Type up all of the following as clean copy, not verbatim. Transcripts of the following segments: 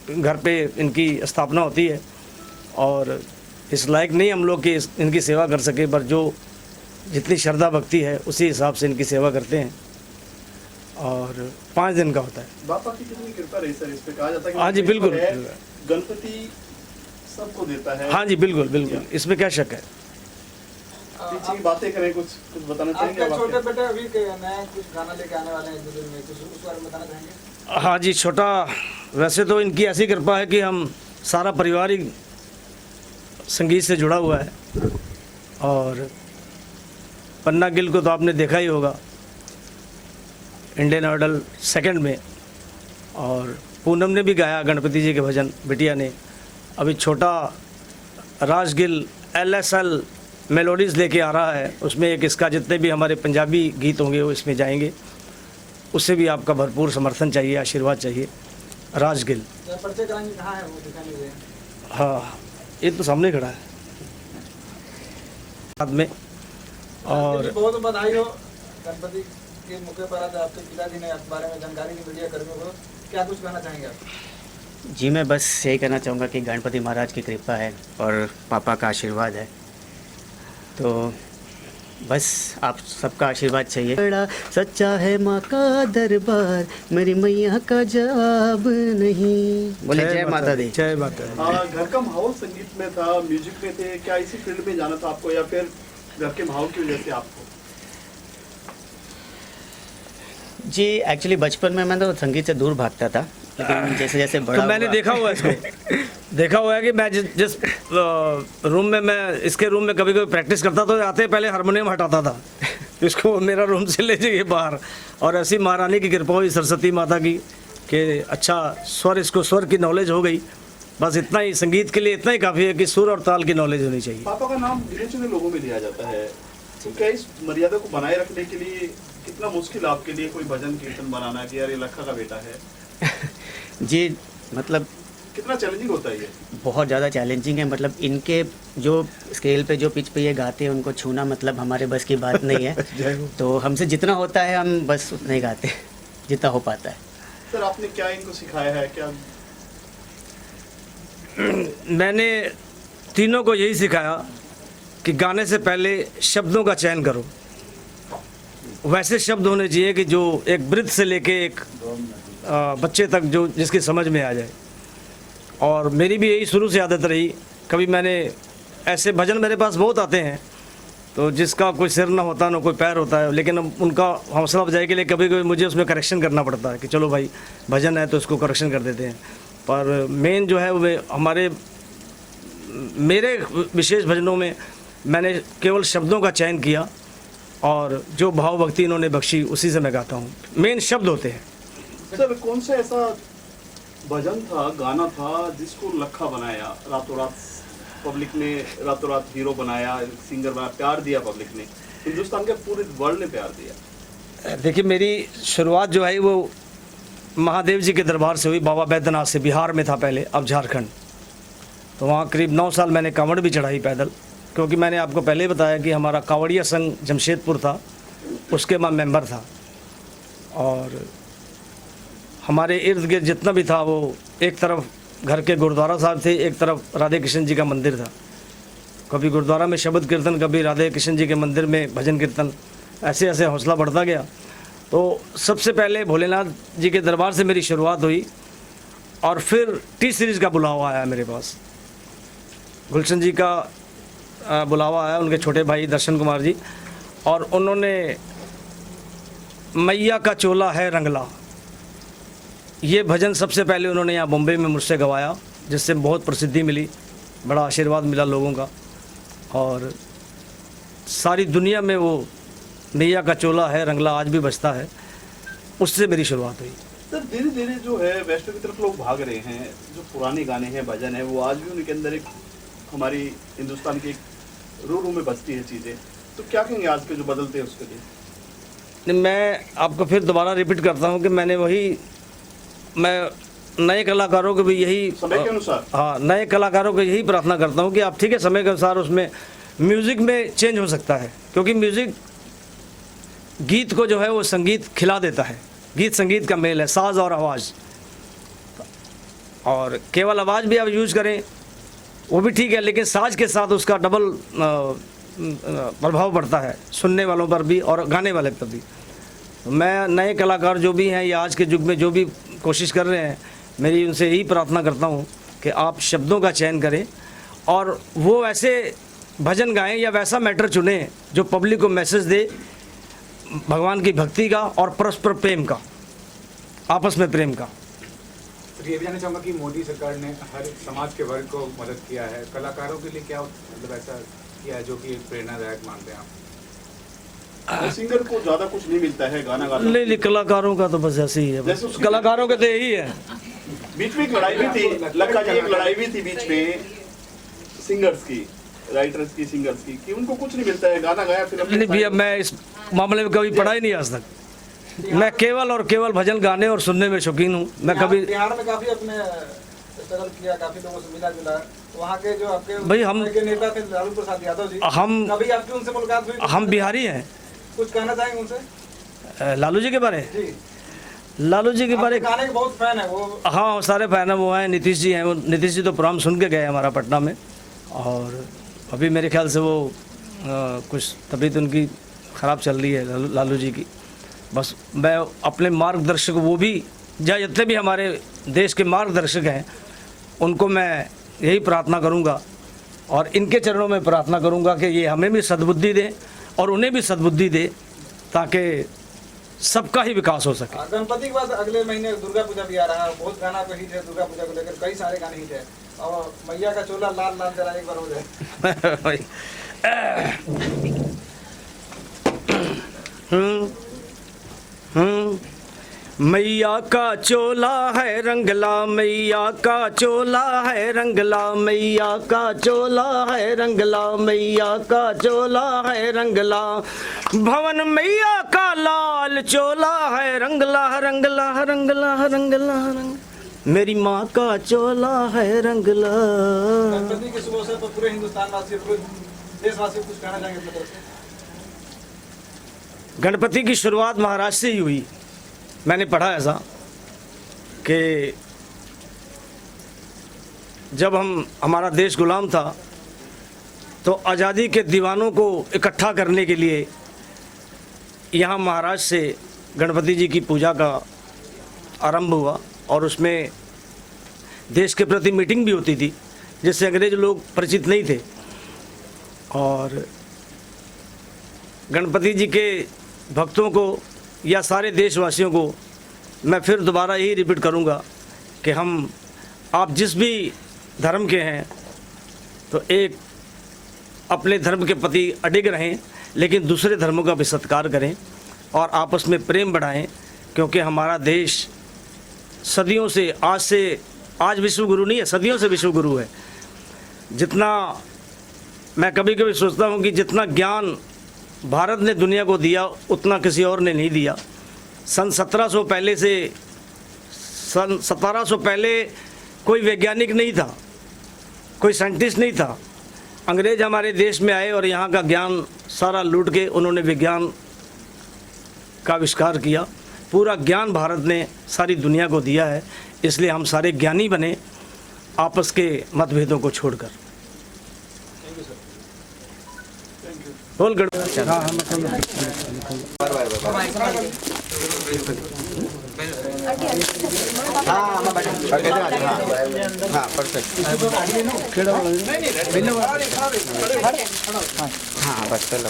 घर पे इनकी स्थापना होती है और इस लायक नहीं हम लोग कि इनकी सेवा कर सके, पर जो जितनी श्रद्धा भक्ति है उसी हिसाब से इनकी सेवा करते हैं और 5 दिन का होता है। बापा की कितनी कृपा रही सर, इस पे कहा जाता है कि हाँ जी बिल्कुल, गणपति सबको देता है। हाँ जी बिल्कुल बिल्कुल, इसमें क्या शक है। पीछे की बातें करें, कुछ बताना चाहेंगे? आपके छोटे बेटे अभी नया कुछ गाना लेके आने वाले हैं 1-2 दिन में, कुछ उस बारे में बताना चाहेंगे? हाँ जी, छोटा वैसे तो इनकी ऐसी कृपा है कि हम सारा परिवार ही संगीत से जुड़ा हुआ है और पन्ना गिल को तो आपने देखा ही होगा इंडियन आइडल 2 में, और पूनम ने भी गाया गणपति जी के भजन बिटिया ने। अभी छोटा राज गिल LSL मेलोडीज़ लेके आ रहा है, उसमें एक इसका जितने भी हमारे पंजाबी गीत होंगे वो इसमें जाएंगे। उससे भी आपका भरपूर समर्थन चाहिए, आशीर्वाद चाहिए। राज गिल परिचय कराएंगे, कहाँ है वो, दिखाने हुए? हाँ, ये तो सामने खड़ा है साथ में। और बहुत बधाई हो गणपति के मौके पर, आज आपके पिताजी ने आपके बारे में जानकारी दी मीडिया कर्मियों को, क्या कुछ कहना चाहेंगे आप? जी मैं बस यही कहना चाहूँगा कि गणपति महाराज की कृपा है और पापा का आशीर्वाद है, तो बस आप सबका आशीर्वाद चाहिए। बड़ा सच्चा है माँ का दरबार, मेरी मैया का जवाब नहीं। बोले जय माता दी। जय माता दी। घर का माहौल संगीत में था, म्यूजिक में थे, क्या इसी फील्ड में जाना था आपको या फिर घर के माहौल की वजह से आपको? जी एक्चुअली बचपन में मैं तो संगीत से दूर भागता था, लेकिन जैसे जैसे बड़ा तो मैंने हुआ, देखा हुआ है इसको देखा हुआ है कि मैं जिस रूम में मैं इसके रूम में कभी कभी प्रैक्टिस करता तो आते पहले हारमोनियम हटाता था इसको मेरा रूम से ले जाइए बाहर। और ऐसी महारानी की कृपा हुई सरस्वती माता की कि अच्छा इसको स्वर की नॉलेज हो गई। बस इतना ही, संगीत के लिए इतना ही काफ़ी है कि सुर और ताल की नॉलेज होनी चाहिए। पापा का नाम गिने चुने लोगों में लिया जाता है, तो क्या इस मर्यादा को बनाए रखने के लिए कितना मुश्किल आपके लिए कोई भजन कीर्तन बनाना कि यार ये लखा का बेटा है? जी मतलब कितना चैलेंजिंग होता है ये? बहुत ज़्यादा चैलेंजिंग है। मतलब इनके जो स्केल पे जो पिच पे ये गाते हैं उनको छूना मतलब हमारे बस की बात नहीं है। तो हमसे जितना होता है हम बस उतना ही गाते हैं जितना हो पाता है। सर आपने क्या इनको सिखाया है? क्या मैंने तीनों को यही सिखाया कि गाने से पहले शब्दों का चयन करो। वैसे शब्द होने चाहिए कि जो एक वृद्ध से लेके एक बच्चे तक जो जिसकी समझ में आ जाए। और मेरी भी यही शुरू से आदत रही। कभी मैंने ऐसे भजन मेरे पास बहुत आते हैं तो जिसका कोई सिर ना होता ना कोई पैर होता है, लेकिन उनका हौसला अफजाई के लिए कभी कभी मुझे उसमें करेक्शन करना पड़ता है कि चलो भाई भजन है तो इसको करेक्शन कर देते हैं। पर मेन जो है वो मेरे विशेष भजनों में मैंने केवल शब्दों का चयन किया और जो भाव भक्ति इन्होंने बख्शी उसी से मैं गाता हूँ। मेन शब्द होते हैं। सर कौन सा ऐसा भजन था, गाना था जिसको लखा बनाया, रातों रात पब्लिक ने रातों रात हीरो बनाया, सिंगर बनाया, प्यार दिया पब्लिक ने, हिंदुस्तान के पूरे वर्ल्ड ने प्यार दिया? देखिए मेरी शुरुआत जो है वो महादेव जी के दरबार से हुई, बाबा बैद्यनाथ से। बिहार में था पहले, अब झारखंड। तो वहाँ करीब 9 साल मैंने कांवड़ भी चढ़ाई पैदल, क्योंकि मैंने आपको पहले ही बताया कि हमारा कांवड़िया संघ जमशेदपुर था, उसके मैं मेंबर था। और हमारे इर्द गिर्द जितना भी था वो एक तरफ घर के गुरुद्वारा साहब थे, एक तरफ राधे कृष्ण जी का मंदिर था। कभी गुरुद्वारा में शब्द कीर्तन, कभी राधे कृष्ण जी के मंदिर में भजन कीर्तन, ऐसे ऐसे हौसला बढ़ता गया। तो सबसे पहले भोलेनाथ जी के दरबार से मेरी शुरुआत हुई और फिर टी सीरीज़ का बुलावा आया मेरे पास। गुलशन जी का बुलावा आया, उनके छोटे भाई दर्शन कुमार जी, और उन्होंने मैया का चोला है रंगला, ये भजन सबसे पहले उन्होंने यहाँ बॉम्बे में मुझसे गवाया, जिससे बहुत प्रसिद्धि मिली, बड़ा आशीर्वाद मिला लोगों का। और सारी दुनिया में वो मैया का चोला है रंगला आज भी बजता है, उससे मेरी शुरुआत हुई। सर धीरे धीरे जो है वेस्ट की तरफ लोग भाग रहे हैं, जो पुराने गाने हैं, भजन है, वो आज भी उनके अंदर एक हमारी हिंदुस्तान की रू रू में बसती है चीज़ें। तो क्या कहेंगे आज के जो बदलते हैं उसके लिए? मैं आपको फिर दोबारा रिपीट करता हूँ कि मैं नए कलाकारों को भी यही समय के अनुसार, हाँ, नए कलाकारों को यही प्रार्थना करता हूँ कि आप ठीक है समय के अनुसार उसमें म्यूज़िक में चेंज हो सकता है, क्योंकि म्यूज़िक गीत को जो है वो संगीत खिला देता है। गीत संगीत का मेल है, साज और आवाज़। और केवल आवाज़ भी आप यूज़ करें वो भी ठीक है, लेकिन साज के साथ उसका डबल प्रभाव पड़ता है सुनने वालों पर भी और गाने वाले पर भी। मैं नए कलाकार जो भी हैं या आज के युग में जो भी कोशिश कर रहे हैं, मेरी उनसे यही प्रार्थना करता हूँ कि आप शब्दों का चयन करें और वो ऐसे भजन गाएं या वैसा मैटर चुनें जो पब्लिक को मैसेज दे भगवान की भक्ति का और परस्पर प्रेम का, आपस में प्रेम का। तो ये भी जानना चाहूँगा कि मोदी सरकार ने हर समाज के वर्ग को मदद किया है, कलाकारों के लिए क्या मतलब ऐसा किया है जो कि प्रेरणादायक मानते हैं आप? सिंगर को ज्यादा कुछ नहीं मिलता है गाना गाना। नहीं, कलाकारों का तो बस ऐसे ही है, जैसे उसकी- कलाकारों का तो यही है। बीच में एक लड़ाई भी थी, लक्का जी, एक लड़ाई भी थी बीच में सिंगर्स की, राइटर्स की, सिंगर्स की, कि उनको कुछ नहीं मिलता है, गाना गाया फिर नहीं भैया, मैं इस मामले में कभी पढ़ा ही नहीं आज तक। मैं केवल और केवल भजन गाने और सुनने में शौकीन हूँ। मैं कभी बिहार में काफी अपने स्ट्रगल किया, काफी लोगों से मिला जुला, वहाँ के जो आपके भाई हम- के नेता थे लालू प्रसाद यादव जी, हम कभी आपकी उनसे मुलाकात हुई? हम बिहारी हैं। कुछ कहना चाहेंगे उनसे? लालू जी के बारे, जी, लालू जी के बारे, आपके गाने के बहुत फैन है वो। हाँ सारे फैन हैं, वो हैं नीतीश जी हैं। वो नीतीश जी तो प्रोग्राम सुन के गए हमारा पटना में, और अभी मेरे ख्याल से वो कुछ तबीयत उनकी ख़राब चल रही है लालू जी की। बस मैं अपने मार्गदर्शक, वो भी या जितने भी हमारे देश के मार्गदर्शक हैं, उनको मैं यही प्रार्थना करूंगा और इनके चरणों में प्रार्थना करूंगा कि ये हमें भी सद्बुद्धि दें और उन्हें भी सद्बुद्धि दे, ताकि सबका ही विकास हो सके। गणपति के बाद अगले महीने दुर्गा पूजा भी आ रहा है, बहुत गाना पे हिट है दुर्गा पूजा को लेकर, कई सारे गाने हिट है, और मैया का चोला लाल लाल जरा एक बार हो जाए। मैया का चोला है रंगला, मैया का चोला है रंगला, मैया का चोला है रंगला, मैया का चोला है रंगला, भवन मैया का लाल चोला है रंगला रंगला रंगला रंगला रंग, मेरी माँ का चोला है रंगला। गणपति के शुभ अवसर पर पूरे हिंदुस्तान वासी, पूरे देशवासी कुछ कहना चाहेंगे अपनी तरफ से? गणपति की शुरुआत महाराष्ट्र से ही हुई। मैंने पढ़ा ऐसा कि जब हमारा देश गुलाम था तो आज़ादी के दीवानों को इकट्ठा करने के लिए यहाँ महाराष्ट्र से गणपति जी की पूजा का आरंभ हुआ, और उसमें देश के प्रति मीटिंग भी होती थी जिससे अंग्रेज लोग परिचित नहीं थे। और गणपति जी के भक्तों को या सारे देशवासियों को मैं फिर दोबारा यही रिपीट करूंगा कि आप जिस भी धर्म के हैं तो एक अपने धर्म के प्रति अडिग रहें, लेकिन दूसरे धर्मों का भी सत्कार करें और आपस में प्रेम बढ़ाएं, क्योंकि हमारा देश सदियों से, आज विश्व गुरु नहीं है, सदियों से विश्व गुरु है। जितना मैं कभी कभी सोचता हूँ कि जितना ज्ञान भारत ने दुनिया को दिया उतना किसी और ने नहीं दिया। सन 1700 पहले कोई वैज्ञानिक नहीं था, कोई साइंटिस्ट नहीं था। अंग्रेज हमारे देश में आए और यहाँ का ज्ञान सारा लूट के उन्होंने विज्ञान का आविष्कार किया। पूरा ज्ञान भारत ने सारी दुनिया को दिया है, इसलिए हम सारे ज्ञानी बने आपस के मतभेदों को छोड़कर। बोल गणपति। हाँ परफेक्ट, हाँ बस चलो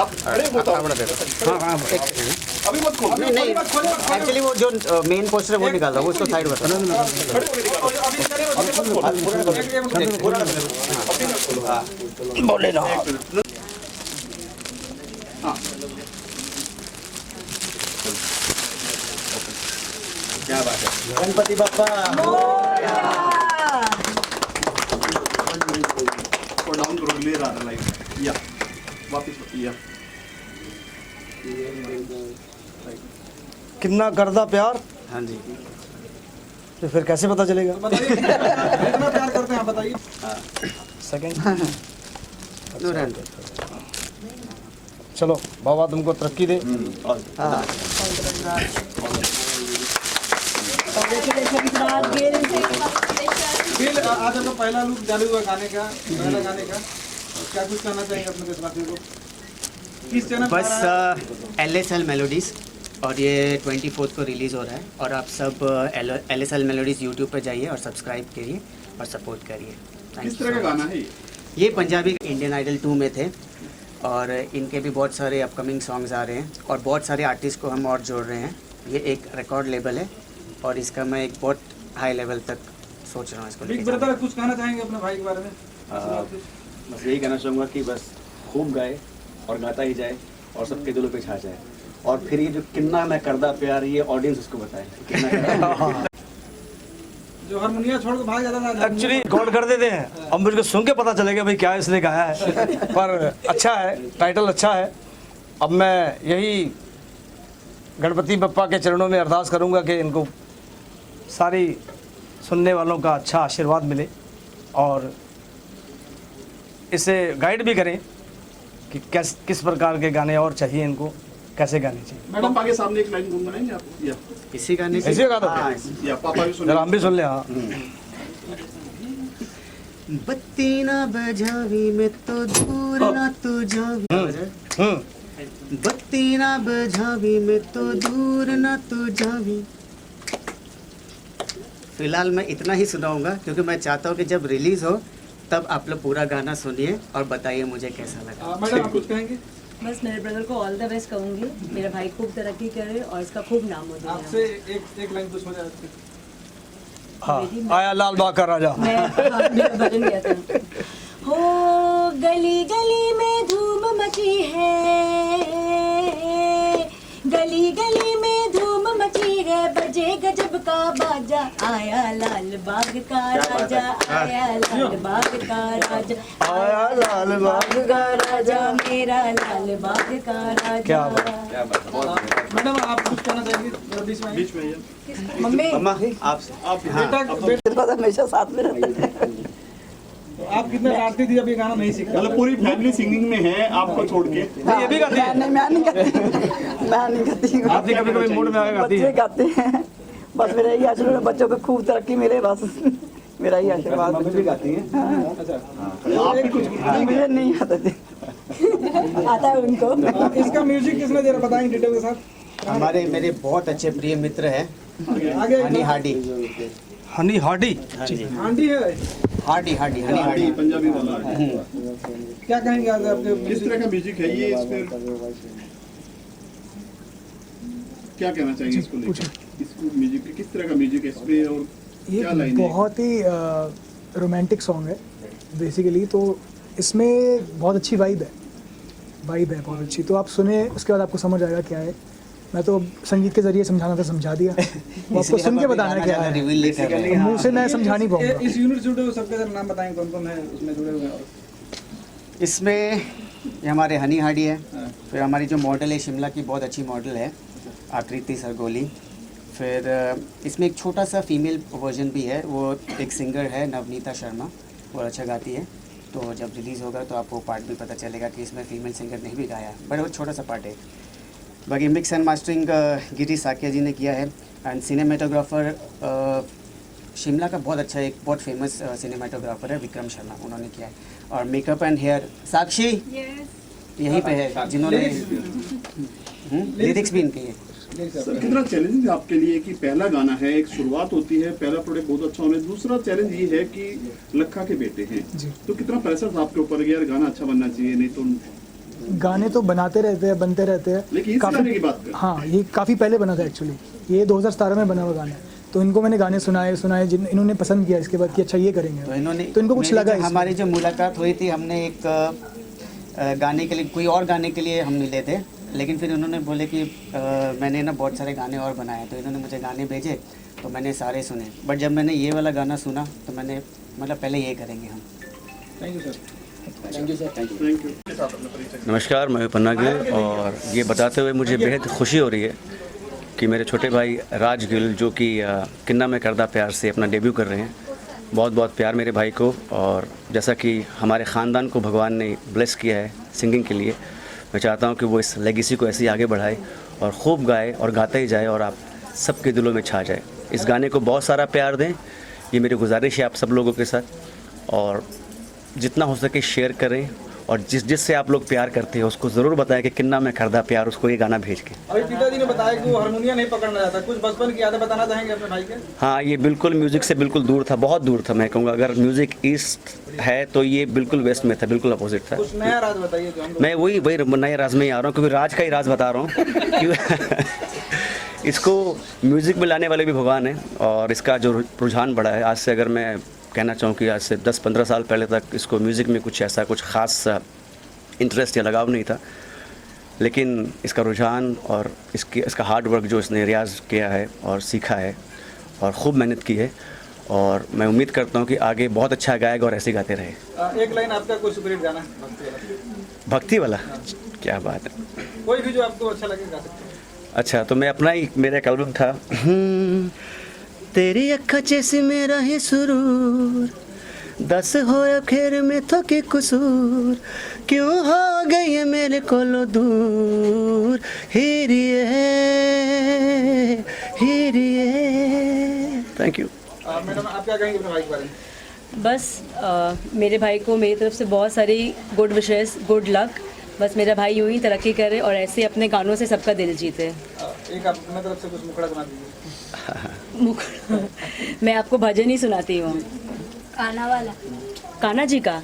आप खड़े हो तो अभी मत खोलो, नहीं नहीं, एक्चुअली वो जो मेन पोस्टर है वो निकाल रहा हूँ, उसको साइड बता। बोले ना क्या बात है। गणपति बापा और डाउन करो, ले रहा था लाइट, या वापस या कितना करदा प्यार, हाँ जी, तो फिर कैसे पता चलेगा? बताइए कितना प्यार करते हैं आप, बताइए। सेकंड दो रन। चलो बाबा तुमको तरक्की दे। हाँ Congratulations, Raj. आज आपका पहला लुक चालू हुआ गाने का, पहला गाने का, क्या कुछ कहना चाहेंगे अपने देशवासियों को? किस चैनल पर आ रहा है? बस LSL मेलोडीज़ और ये 24 को रिलीज़ हो रहा है और आप सब LSL मेलोडीज़ यूट्यूब पर जाइए और सब्सक्राइब करिए और सपोर्ट करिए। किस तरह का गाना है ये पंजाबी इंडियन आइडल 2 में थे और इनके भी बहुत सारे अपकमिंग सॉन्ग्स आ रहे हैं और बहुत सारे आर्टिस्ट को हम और जोड़ रहे हैं। ये एक रिकॉर्ड लेबल है और इसका मैं एक बहुत हाई लेवल तक सोच रहा हूँ इसको बिग लेके ब्रदर कुछ कहना चाहेंगे अपने भाई के बारे में? बस यही कहना चाहूँगा कि बस खूब गाए और गाता ही जाए और सबके दिलों पे छा जाए और फिर ये जो किन्ना मैं करदा प्यार ये ऑडियंस उसको बताए किन्ना करदा जो हारमोनिया छोड़ के भाग जाता था एक्चुअली रिकॉर्ड कर देते हैं, अब मुझको सुन के पता चलेगा भाई क्या इसने गाया है। पर अच्छा है, टाइटल अच्छा है। अब मैं यही गणपति बप्पा के चरणों में अरदास करूंगा कि इनको सारी सुनने वालों का अच्छा आशीर्वाद मिले और इसे गाइड भी करें कि किस प्रकार के गाने और चाहिए इनको, कैसे गाने चाहिए। मैडम पापा के सामने एक लाइन गुनगुनाएंगे आप या इसी गाने ऐसे गा दो या पापा भी सुनिए जरा, हम भी सुन ले। हाँ बत्ती ना बजावी में तो दूर ना तू जावी, बत्ती ना बजावी में तो दूर ना तू जावी। फिलहाल मैं इतना ही सुनाऊंगा क्योंकि मैं चाहता हूँ कि जब रिलीज़ हो तब आप लोग पूरा गाना सुनिए और बताइए मुझे कैसा लगा। मैडम आप कुछ कहेंगे? बस मेरे ब्रदर को ऑल द बेस्ट कहूँगी, मेरा भाई खूब तरक्की करे और इसका खूब नाम हो आपसे जाए। एक लाइन कुछ हो जाए। हाँ, आया लाल बाग का राजा। मैं मेरा भजन गया था। हो गली गली में धूम मची है, गली गली में धूम मची है, बजे गजब का बाजा, आया लाल बाग का राजा, आया लाल बाग का राजा, आया लाल बाग का राजा, मेरा लाल बाग का राजा। क्या बात। मैडम आप कुछ कहना चाहेंगे बीच में? बीच में ये मम्मी आप बेटा तो हमेशा साथ में रहते हैं। तो आप कितने डांटती थी जब ये गाना नहीं सीखा? मतलब पूरी फैमिली सिंगिंग में है आपको छोड़ के। ये भी गाती है? नहीं, मैं नहीं गाती, मैं नहीं गाती। आप कभी कभी मूड में आके गाती बच्चे है? गाते हैं, बस मेरा यही आशीर्वाद है, बच्चों को खूब तरक्की मिले, बस मेरा ही आशीर्वाद। मम्मी भी गाती हैं आप भी कुछ मुझे नहीं आता थे, आता है उनको। इसका म्यूजिक किसने जरा बताएंगे डिटेल के साथ? हमारे मेरे बहुत अच्छे प्रिय मित्र हैं आगे Honey Hardy. Honey Hardy. Aunty है, Hardy Hardy Honey Hardy. Punjabi वाला है। क्या कहेंगे आज आपके? किस तरह का म्यूजिक है ये, इस पर क्या कहना चाहिए इसको लेकर? इसको म्यूजिक किस तरह का म्यूजिक है इस पे और ये क्या लाइन है? बहुत ही रोमांटिक सॉन्ग है बेसिकली, तो इसमें बहुत अच्छी वाइब है बहुत अच्छी। तो आप सुने, उसके बाद आपको समझ आएगा क्या है। मैं तो संगीत के जरिए समझाना था, समझा दिया। वो आपको सुन के बताना क्या है, रिवील नहीं कर रहे हैं। मुंह से मैं समझा नहीं पाऊंगा। इस यूनिट से जुड़े हुए सबके जरा नाम बताएंगे कौन कौन है उसमें जुड़े हुए हैं? इसमें ये हमारे हनी हार्डी है, फिर हमारी जो मॉडल है शिमला की बहुत अच्छी मॉडल है आकृति सरगोली, फिर इसमें एक छोटा सा फीमेल वर्जन भी है, वो एक सिंगर है नवनीता शर्मा, वो अच्छा गाती है। तो जब रिलीज़ होगा तो आपको पार्ट भी पता चलेगा कि इसमें फीमेल सिंगर नहीं भी गाया, बट वो छोटा सा पार्ट है। बाकी mix and mastering Girish Saikia ji ने किया है एंड सिनेमेटोग्राफर शिमला का बहुत अच्छा एक बहुत फेमस सिनेमेटोग्राफर है विक्रम शर्मा, उन्होंने किया है। और मेकअप एंड हेयर साक्षी यहीं पे है जिन्होंने लिरिक्स भी इनके हैं। सर कितना चैलेंजिंग है आपके लिए कि पहला गाना है, एक शुरुआत होती है, पहला प्रोडक्ट बहुत अच्छा होना, दूसरा चैलेंज ये है कि लखा के बेटे हैं, तो कितना प्रेशर था आपके ऊपर, यार गाना अच्छा बनना चाहिए, नहीं तो गाने तो बनाते रहते हैं, बनते रहते हैं। लेकिन इस गाने की बात कर। हाँ, ये काफ़ी पहले बना था एक्चुअली, ये 2017 में बना हुआ गाना है। तो इनको मैंने गाने सुनाए इन्होंने पसंद किया, इसके बाद कि अच्छा ये करेंगे, तो इनको कुछ लगा। हमारी जो मुलाकात हुई थी, हमने एक गाने के लिए, कोई और गाने के लिए हम मिले थे, लेकिन फिर उन्होंने बोले कि मैंने ना बहुत सारे गाने और बनाए, तो इन्होंने मुझे गाने भेजे, तो मैंने सारे सुने। बट जब मैंने ये वाला गाना सुना तो मैंने मतलब पहले ये करेंगे हम। Thank you sir. Thank you. नमस्कार, मैं पन्ना गिल और ये बताते हुए मुझे बेहद खुशी हो रही है कि मेरे छोटे भाई राज गिल जो कि किन्ना में करदा प्यार से अपना डेब्यू कर रहे हैं। बहुत बहुत प्यार मेरे भाई को, और जैसा कि हमारे ख़ानदान को भगवान ने ब्लेस किया है सिंगिंग के लिए, मैं चाहता हूं कि वो इस लेगेसी को ऐसे ही आगे बढ़ाए और खूब गाए और गाता ही जाए और आप सबके दिलों में छा जाए। इस गाने को बहुत सारा प्यार दें, ये मेरी गुजारिश है आप सब लोगों के साथ, और जितना हो सके शेयर करें, और जिससे आप लोग प्यार करते हैं उसको ज़रूर बताएं कि किन्ना में करदा प्यार, उसको ये गाना भेज के। अभी पिताजी ने बताया कि वो हारमोनियम नहीं पकड़ना चाहता, कुछ बचपन की यादें बताना चाहेंगे अपने भाई के? हाँ, ये बिल्कुल म्यूज़िक से बिल्कुल दूर था, बहुत दूर था। मैं कहूँगा अगर म्यूज़िक ईस्ट है तो ये बिल्कुल वेस्ट में था, बिल्कुल अपोजिट था। कुछ नया राज बताइए जो हम लोग। मैं वही नए राज में ही आ रहा हूँ, क्योंकि राज का ही राज बता रहा हूँ। इसको म्यूज़िक में लाने वाले भी भगवान हैं, और इसका जो रुझान बढ़ा है, आज से अगर मैं कहना चाहूँ कि आज से 10-15 साल पहले तक इसको म्यूज़िक में कुछ ऐसा कुछ ख़ास इंटरेस्ट या लगाव नहीं था, लेकिन इसका रुझान और इसका हार्ड वर्क जो इसने रियाज़ किया है और सीखा है और ख़ूब मेहनत की है, और मैं उम्मीद करता हूँ कि आगे बहुत अच्छा गाएगा और ऐसे गाते रहे। एक लाइन आपका कोई सुपरहिट गाना भक्ति वाला, क्या बात है। कोई भी जो आपको अच्छा लगे गा सकते हैं। अच्छा, तो मैं अपना ही, मेरा एक एल्बम था, तेरी अखा जैसे मेरा ही सुरूर, दस हो खेर में तो के कसूर, क्यों हो गई है मेरे कोलो दूर, हीरिए हीरिए। Thank you. मैडम आप क्या कहेंगे अपने भाई के बारे में? बस मेरे भाई को मेरी तरफ से बहुत सारी गुड विशेस, गुड लक। बस मेरा भाई यूं ही तरक्की करे और ऐसे अपने गानों से सबका दिल जीते। एक आप अपने तरफ से कुछ मुखड़ा बना दीजिए। मुखड़ा मैं आपको भजन ही सुनाती हूँ, काना वाला, कान्हा जी का।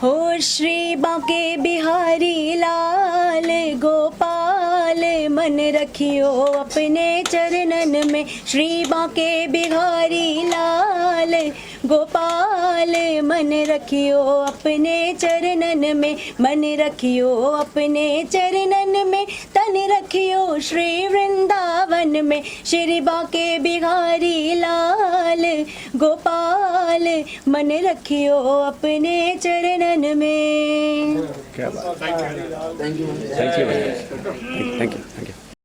हो श्री बांके बिहारी लाल गोपाल, मन रखियो अपने चरणन में। श्री बांके बिहारी लाल गोपाल, मन रखियो अपने चरणन में। मन रखियो अपने चरणन में, तन रखियो श्री वृंदावन में। श्री बांके बिहारी लाल गोपाल, मन रखियो अपने चरणन में। क्या बात, थैंक यू, थैंक यू।